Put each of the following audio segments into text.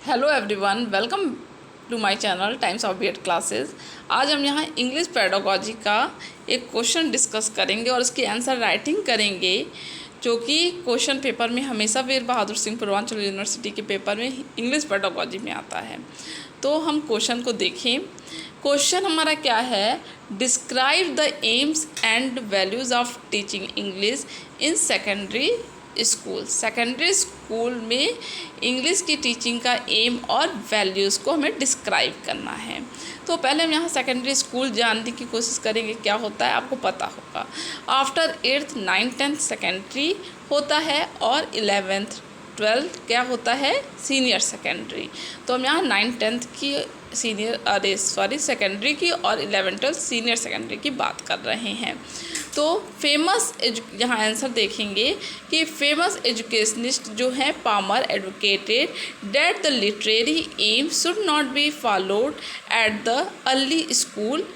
Hello everyone, welcome to my channel times of BEd classes. आज हम यहाँ English pedagogy का एक क्वेश्चन डिस्कस करेंगे और उसकी आंसर राइटिंग करेंगे, जो कि क्वेश्चन पेपर में हमेशा वीर बहादुर सिंह पूर्वांचल यूनिवर्सिटी के पेपर में इंग्लिश पेडागोजी में आता है। तो हम क्वेश्चन को देखें। क्वेश्चन हमारा क्या है? Describe the AIIMS and values of teaching English in secondary school. Secondary school में इंग्लिश की टीचिंग का एम और वैल्यूज़ को हमें डिस्क्राइब करना है। तो पहले हम यहाँ सेकेंडरी स्कूल जानने की कोशिश करेंगे क्या होता है, आपको पता होगा। After 8th 9th 10th secondary होता है और 11th 12th क्या होता है? Senior secondary. तो हम यहाँ 9th 10th की सेकेंडरी की और 11th 12th सीनियर सेकेंडरी की बात कर रहे हैं। तो फेमस यहाँ आंसर देखेंगे कि फेमस एजुकेशनिस्ट जो हैं Palmer advocated that the literary aim should not be followed at the early school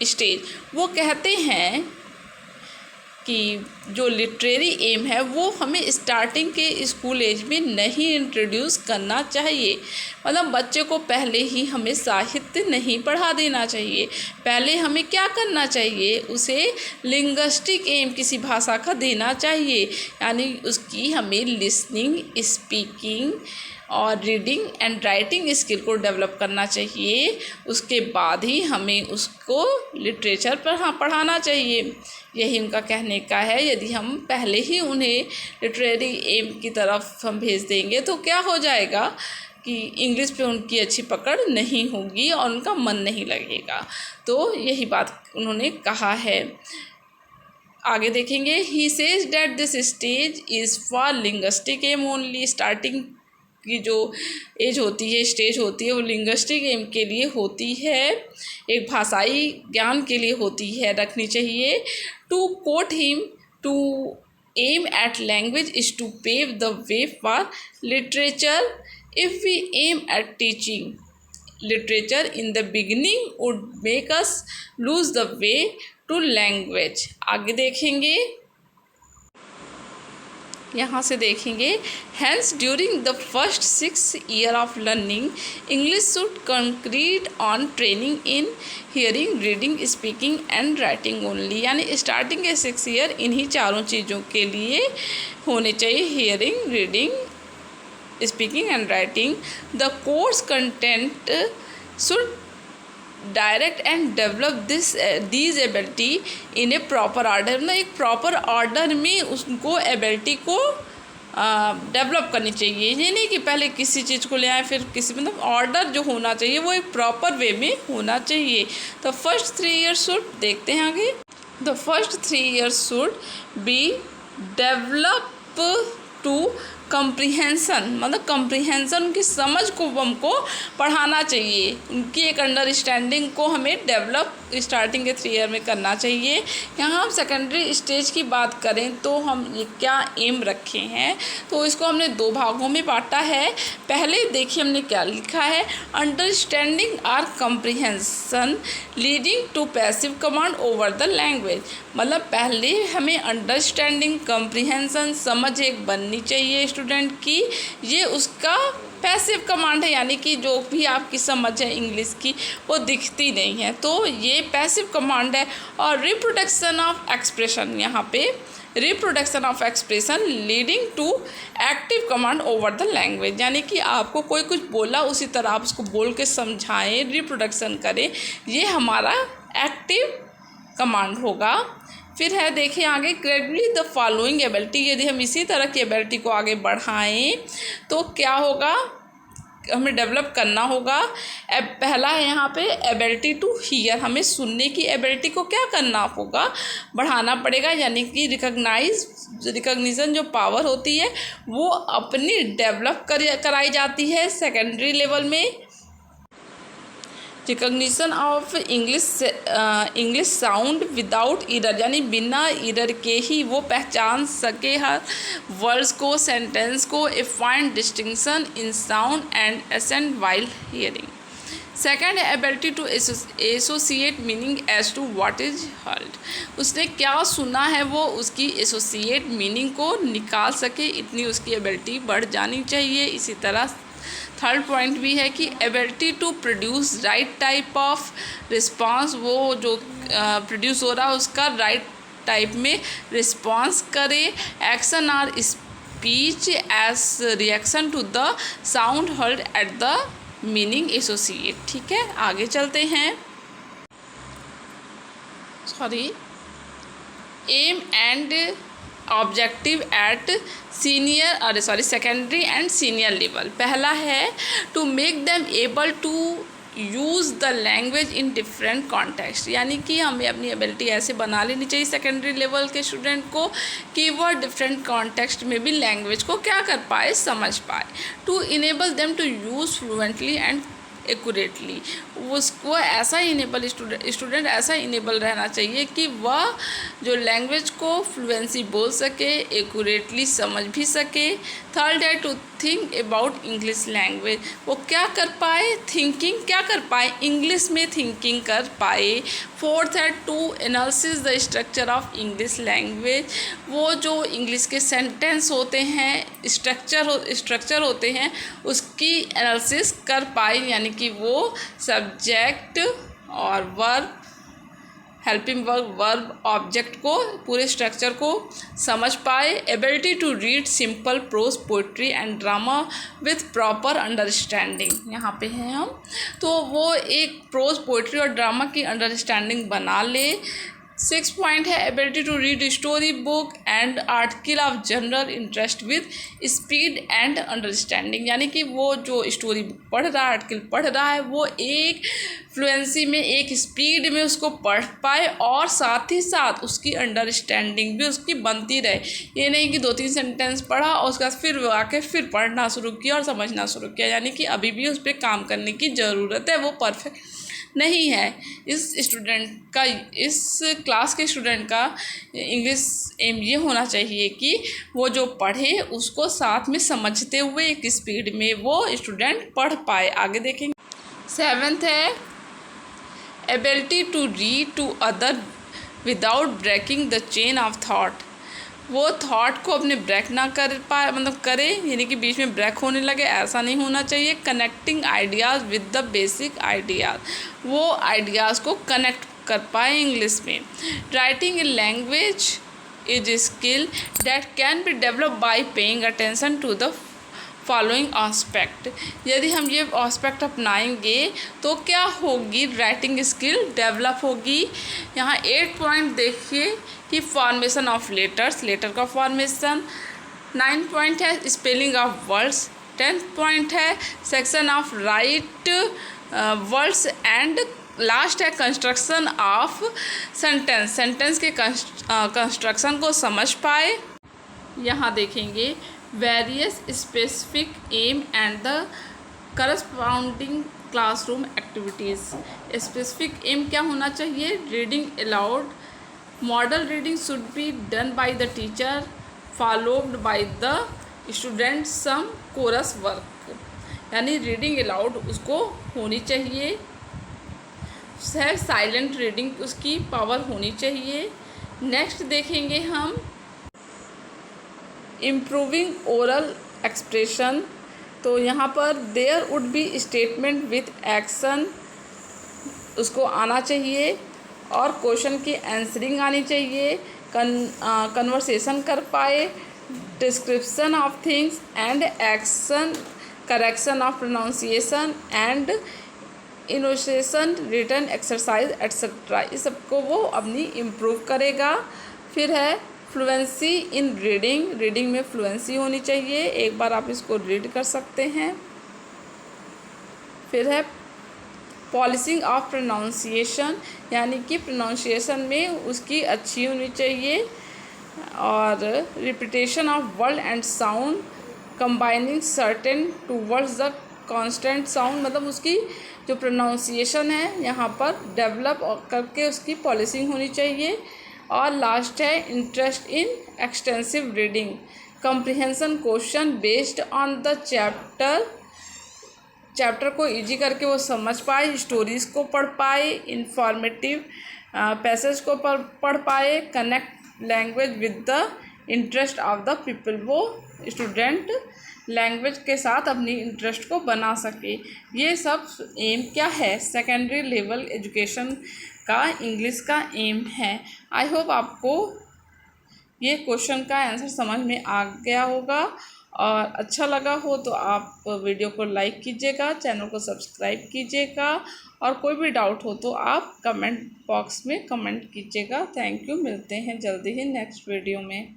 stage. वो कहते हैं कि जो लिटरेरी एम है वो हमें स्टार्टिंग के स्कूल एज में नहीं इंट्रोड्यूस करना चाहिए। मतलब बच्चे को पहले ही हमें साहित्य नहीं पढ़ा देना चाहिए। पहले हमें क्या करना चाहिए? उसे लिंग्विस्टिक एम किसी भाषा का देना चाहिए, यानी उसकी हमें लिसनिंग, स्पीकिंग और रीडिंग एंड राइटिंग स्किल को डेवलप करना चाहिए। उसके बाद ही हमें उसको लिटरेचर पढ़ाना चाहिए। यही उनका कहने का है। यदि हम पहले ही उन्हें लिटरेरी एम की तरफ हम भेज देंगे तो क्या हो जाएगा कि इंग्लिश पे उनकी अच्छी पकड़ नहीं होगी और उनका मन नहीं लगेगा। तो यही बात उन्होंने कहा है। आगे देखेंगे। He says that this stage is for linguistic am only. Starting की जो एज होती है, स्टेज होती है, वो लिंग्विस्टिक एम के लिए होती है, एक भाषाई ज्ञान के लिए होती है, रखनी चाहिए। To quote him to aim at language is to pave the way for literature. If we aim at teaching literature in the beginning would make us lose the way to language. आगे देखेंगे। यहाँ से देखेंगे। Hence during the first 6 years of learning English should concrete on training in hearing, reading, speaking and writing only. यानी starting के 6 years इन्हीं चारों चीज़ों के लिए होने चाहिए, hearing, reading, speaking and writing. The course content should direct and develop these ability in A proper order. मतलब एक प्रॉपर ऑर्डर में उसको एबिलिटी को डेवलप करनी चाहिए। ये नहीं कि पहले किसी चीज़ को ले आए फिर किसी, मतलब ऑर्डर जो होना चाहिए वो एक प्रॉपर वे में होना चाहिए। तो फर्स्ट 3 years शुड, देखते हैं आगे। The first 3 years should be develop to comprehension. मतलब कम्प्रीहेंसन, उनकी समझ को हमको पढ़ाना चाहिए, उनकी एक अंडरस्टैंडिंग को हमें डेवलप स्टार्टिंग के 3 years में करना चाहिए। यहाँ हम सेकेंडरी स्टेज की बात करें तो हम ये क्या एम रखे हैं, तो इसको हमने 2 भागों में बांटा है। पहले देखिए हमने क्या लिखा है, अंडरस्टैंडिंग और comprehension leading to passive command over the language. मतलब पहले हमें अंडरस्टैंडिंग, कम्प्रीहेंसन, समझ एक बननी चाहिए स्टूडेंट की। ये उसका पैसिव कमांड है, यानी कि जो भी आपकी समझ है इंग्लिश की वो दिखती नहीं है, तो ये पैसिव कमांड है। और रिप्रोडक्शन ऑफ एक्सप्रेशन, यहाँ पे reproduction of expression leading to active command over the language. यानी कि आपको कोई कुछ बोला उसी तरह आप उसको बोल के समझाएं, रिप्रोडक्शन करें, ये हमारा एक्टिव कमांड होगा। फिर है, देखिए आगे, ग्रेजुअली द फॉलोइंग एबिलिटी। यदि हम इसी तरह की एबिलिटी को आगे बढ़ाएं तो क्या होगा, हमें डेवलप करना होगा। पहला है यहाँ पे एबिलिटी टू हियर। हमें सुनने की एबिलिटी को क्या करना होगा, बढ़ाना पड़ेगा। यानी कि रिकग्निशन जो पावर होती है वो अपनी डेवलप कराई जाती है सेकेंडरी लेवल में। Recognition of English sound without error, यानी बिना इरर के ही वो पहचान सके हर वर्ड्स को, सेंटेंस को। A fine distinction in sound and accent while hearing. Second है ability to associate meaning as to what is heard. उसने क्या सुना है वो उसकी एसोसिएट मीनिंग को निकाल सके, इतनी उसकी एबिलिटी बढ़ जानी चाहिए। इसी तरह थर्ड पॉइंट भी है कि ability to produce right type of response, वो जो प्रोड्यूस हो रहा है उसका राइट टाइप में रिस्पॉन्स करे। Action or speech as reaction to the sound heard at the meaning associate. ठीक है, आगे चलते हैं। Aim and objective at secondary and senior level. पहला है to make them able to use the language in different context, यानी कि हमें अपनी एबिलिटी ऐसे बना लेनी चाहिए सेकेंडरी लेवल के स्टूडेंट को कि वह डिफरेंट कॉन्टेक्स्ट में भी लैंग्वेज को क्या कर पाए, समझ पाए। To enable them to use fluently and accurately, उसको ऐसा इनेबल स्टूडेंट ऐसा इनेबल रहना चाहिए कि वह जो लैंग्वेज को फ्लुएंसी बोल सके, एक्यूरेटली समझ भी सके। थर्ड है to think about English language, वो क्या कर पाए, थिंकिंग क्या कर पाए, इंग्लिश में थिंकिंग कर पाए। फोर्थ है to analysis the structure of English language, वो जो इंग्लिश के सेंटेंस होते हैं, स्ट्रक्चर होते हैं, उसकी एनालिसिस कर पाए, यानी कि वो सब्जेक्ट और वर्ब, हेल्पिंग वर्ब ऑब्जेक्ट को, पूरे स्ट्रक्चर को समझ पाए। Ability to read simple prose poetry and drama with proper understanding, यहाँ पे हैं हम, तो वो एक प्रोज पोइट्री और ड्रामा की अंडरस्टैंडिंग बना ले। 6 पॉइंट है ability to read story book and article of general interest with speed and understanding, यानी कि वो जो स्टोरी बुक पढ़ रहा है, आर्टिकल पढ़ रहा है, वो एक फ्लुएंसी में, एक स्पीड में उसको पढ़ पाए और साथ ही साथ उसकी अंडरस्टैंडिंग भी उसकी बनती रहे। ये नहीं कि 2-3 सेंटेंस पढ़ा और उसके बाद फिर वो आके फिर पढ़ना शुरू किया और समझना शुरू किया, यानी कि अभी भी उस पर काम करने की ज़रूरत है, वो परफेक्ट नहीं है। इस स्टूडेंट का, इस क्लास के स्टूडेंट का इंग्लिश एम ये होना चाहिए कि वो जो पढ़े उसको साथ में समझते हुए एक स्पीड में वो स्टूडेंट पढ़ पाए। आगे देखेंगे। 7th है ability to read to other without breaking the chain of thought, वो थॉट को अपने ब्रेक ना कर पाए, मतलब करे, यानी कि बीच में ब्रेक होने लगे, ऐसा नहीं होना चाहिए। Connecting ideas with the basic ideas, वो आइडियाज़ को कनेक्ट कर पाए इंग्लिश में। Writing in language is skill that can be develop by paying attention to the following aspect, यदि हम ये आस्पेक्ट अपनाएंगे तो क्या होगी, राइटिंग स्किल डेवलप होगी। यहाँ 8 पॉइंट देखिए कि फॉर्मेशन ऑफ लेटर्स, लेटर का फॉर्मेशन। 9 पॉइंट है spelling of words. 10th point है section of right words and last है कंस्ट्रक्शन ऑफ सेंटेंस, सेंटेंस के कंस्ट्रक्शन को समझ पाए। यहाँ देखेंगे various specific aim and the corresponding classroom activities. Specific aim क्या होना चाहिए, reading aloud, model reading should be done by the teacher followed by the student some chorus work, यानी रीडिंग अलाउड उसको होनी चाहिए, साइलेंट रीडिंग उसकी power होनी चाहिए। नेक्स्ट देखेंगे हम इम्प्रूविंग ओरल एक्सप्रेशन, तो यहाँ पर there would be statement with action उसको आना चाहिए और क्वेश्चन की आंसरिंग आनी चाहिए, कन्वर्सेशन कर पाए, description of things and action, correction of pronunciation and intonation, written exercise etcetera, इस सबको वो अपनी इम्प्रूव करेगा। फिर है फ्लुएंसी इन रीडिंग, रीडिंग में फ्लुएंसी होनी चाहिए, एक बार आप इसको रीड कर सकते हैं। फिर है पॉलिशिंग ऑफ प्रोनाउंसिएशन, यानी कि प्रोनाउंसिएशन में उसकी अच्छी होनी चाहिए। और repetition of word and sound, combining certain to words the constant sound, मतलब उसकी जो प्रोनाउंसिएशन है यहाँ पर डेवलप करके उसकी पॉलिशिंग होनी चाहिए। और लास्ट है interest in extensive reading, comprehension question based on the chapter को इजी करके वो समझ पाए, स्टोरीज़ को पढ़ पाए, इंफॉर्मेटिव पैसेज को पढ़ पाए, connect language with the interest of the people, वो स्टूडेंट लैंग्वेज के साथ अपनी इंटरेस्ट को बना सके। ये सब एम क्या है, सेकेंडरी लेवल एजुकेशन का इंग्लिश का एम है। आई होप आपको ये क्वेश्चन का आंसर समझ में आ गया होगा, और अच्छा लगा हो तो आप वीडियो को लाइक कीजिएगा, चैनल को सब्सक्राइब कीजिएगा, और कोई भी डाउट हो तो आप कमेंट बॉक्स में कमेंट कीजिएगा। थैंक यू, मिलते हैं जल्दी ही नेक्स्ट वीडियो में।